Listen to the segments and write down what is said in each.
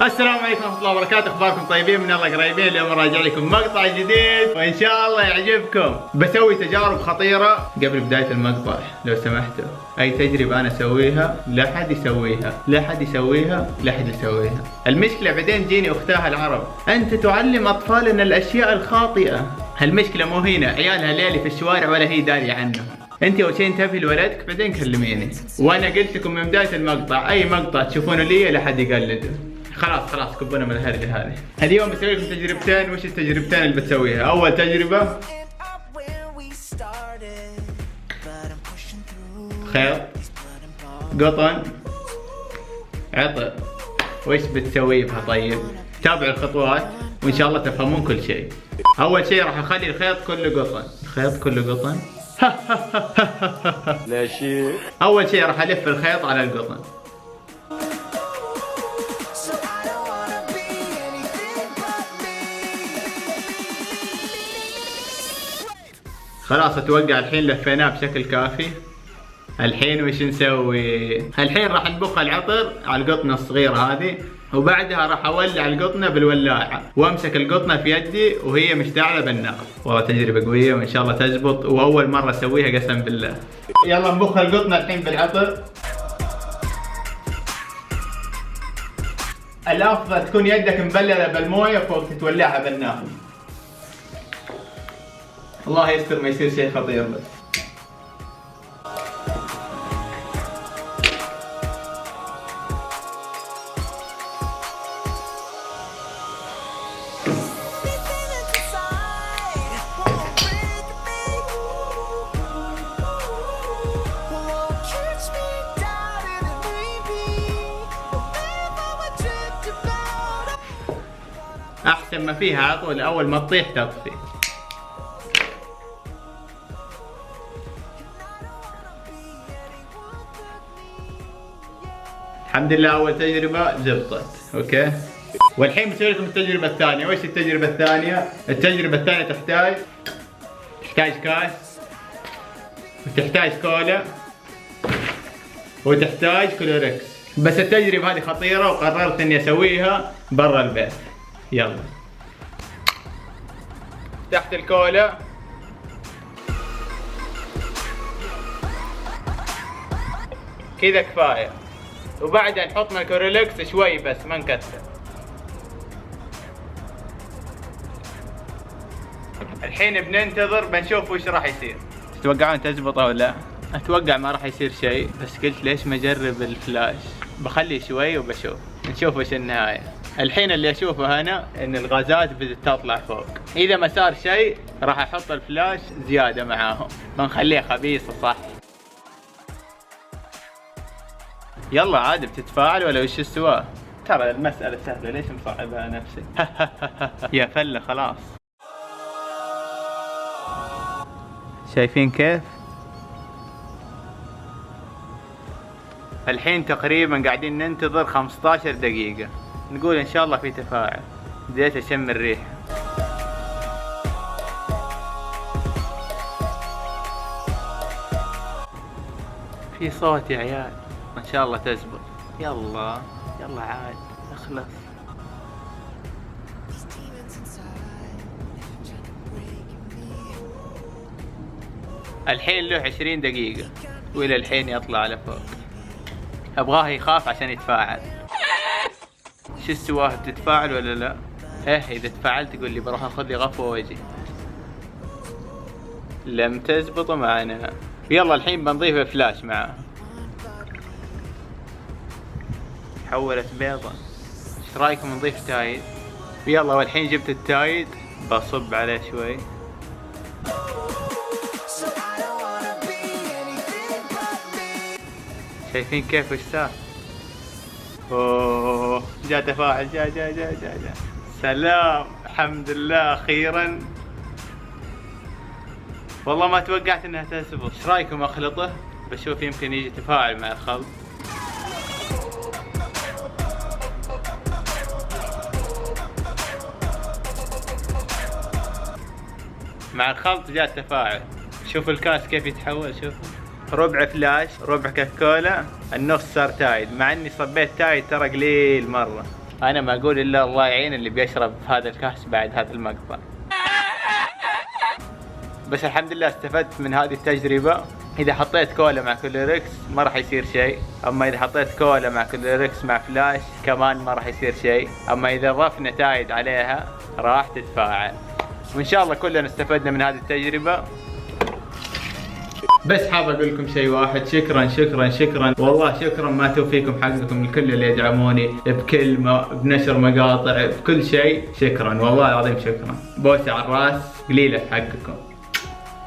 السلام عليكم ورحمة الله وبركاته، اخباركم طيبين؟ من الله قريبين. اليوم راجع لكم مقطع جديد وان شاء الله يعجبكم. بسوي تجارب خطيرة قبل بداية المقطع، لو سمحتوا اي تجربة انا اسويها لا حد يسويها، لا حد يسويها، لا حد يسويها. المشكلة بعدين تجيني اختها العرب، انت تعلم اطفالنا الاشياء الخاطئة. المشكلة مو هنا، عيالها ليلي في الشوارع ولا هي دارية عنهم. انت اول شيء انتبهي لولدك بعدين كلميني. وانا قلت لكم من بداية المقطع اي مقطع تشوفونه لي لا حد يقلده. خلاص كبونا من الهرجة هذه. اليوم بسوي لكم تجربتين. وش التجربتين اللي بتسويها؟ أول تجربة خيط، قطن، عطر. وش بتسوي بها طيب؟ تابعوا الخطوات وإن شاء الله تفهمون كل شيء. أول شيء راح أخلي الخيط كله قطن. الخيط كله قطن. لا شيء. أول شيء راح ألف الخيط على القطن. خلاص اتوقع الحين لفيناه بشكل كافي. الحين وش نسوي؟ الحين راح نبخ العطر على القطنة الصغيرة هذه، وبعدها راح اولع القطنة بالولاعة وامسك القطنة في يدي وهي مشتعلة بالنار. والله تجربة قوية وان شاء الله تزبط، واول مرة اسويها قسم بالله. يلا نبخ القطنة الحين بالعطر. الافضل تكون يدك مبللة بالموية فوق تتولعها بالنار. الله يستر ما يصير شيء خطير بس. احسن ما فيها على طول اول ما تطيح تطفي. الحمد لله اول تجربة زبطت، اوكي؟ والحين بسوي لكم التجربة الثانية. وش التجربة الثانية؟ التجربة الثانية تحتاج كاس، وتحتاج كولا، وتحتاج كلوركس. بس التجربة هذه خطيرة وقررت اني اسويها برا البيت. يلا تحت الكولا، كذا كفاية، وبعدها نحط من الكوريلكس شوي بس ما نكثر. الحين بننتظر بنشوف وش راح يصير. تتوقعون تزبط او لا؟ اتوقع ما راح يصير شيء، بس قلت ليش ما اجرب الفلاش؟ بخلي شوي وبشوف نشوف وش النهاية. الحين اللي اشوفه هنا ان الغازات بدت تطلع فوق. اذا ما صار شيء راح احط الفلاش زيادة معاهم، بنخليه خبيصة صح. يلا عاد بتتفاعل ولا وش السواه؟ ترى المسألة سهلة، ليش مصعبها نفسي؟ يا فلة خلاص. شايفين كيف؟ الحين تقريبا قاعدين ننتظر 15 دقيقة، نقول ان شاء الله في تفاعل. بديت اشم الريح. في صوت يا عيال، ان شاء الله تزبط. يلا عاد اخلص. الحين له 20 دقيقة والى الحين يطلع على فوق. ابغاه يخاف عشان يتفاعل. شو السواه، بتتفاعل ولا لا؟ اذا تفاعلت تقول لي بروح اخذ لي غفوة واجي. لم تزبط معنا. يلا الحين بنضيف فلاش معاه. حولت بيضة. ايش رايكم نضيف تايد؟ يلا والحين جبت التايد بصب عليه شوي. شايفين كيف وش صار؟ اوه جاء تفاعل، جاء. سلام، الحمد لله اخيرا. والله ما توقعت انها تزبط. ايش رايكم اخلطه؟ بشوف يمكن يجي تفاعل مع الخلط. مع الخلط جاء التفاعل. شوف الكاس كيف يتحول، شوف ربع فلاش، ربع كاكولا، النص صار تايد، مع اني صبيت تايد ترى قليل مرة. انا ما اقول الا الله يعين اللي بيشرب هذا الكاس بعد هذا المقطع. بس الحمد لله استفدت من هذه التجربة. اذا حطيت كولا مع كلوركس ما راح يصير شيء، اما اذا حطيت كولا مع كلوركس مع فلاش كمان ما راح يصير شيء، اما اذا ضفنا تايد عليها راح تتفاعل. وان شاء الله كلنا استفدنا من هذه التجربة. بس حاب اقول لكم شيء واحد، شكرا شكرا شكرا والله شكرا، ما توفيكم حقكم لكل اللي يدعموني بكلمة بنشر مقاطع بكل شيء، شكرا والله العظيم شكرا، بوسة على الراس قليلة حقكم،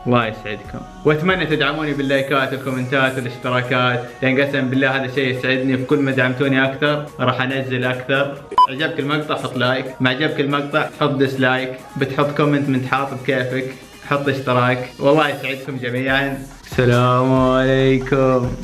الله يسعدكم. واتمنى تدعموني باللايكات والكومنتات والاشتراكات، لان قسم بالله هذا شيء يسعدني، في كل ما دعمتوني اكثر راح انزل اكثر. عجبك المقطع حط لايك، ما عجبك المقطع حط ديسلايك، بتحط كومنت من تحاط بكيفك، حط اشتراك، والله يسعدكم جميعا. السلام عليكم.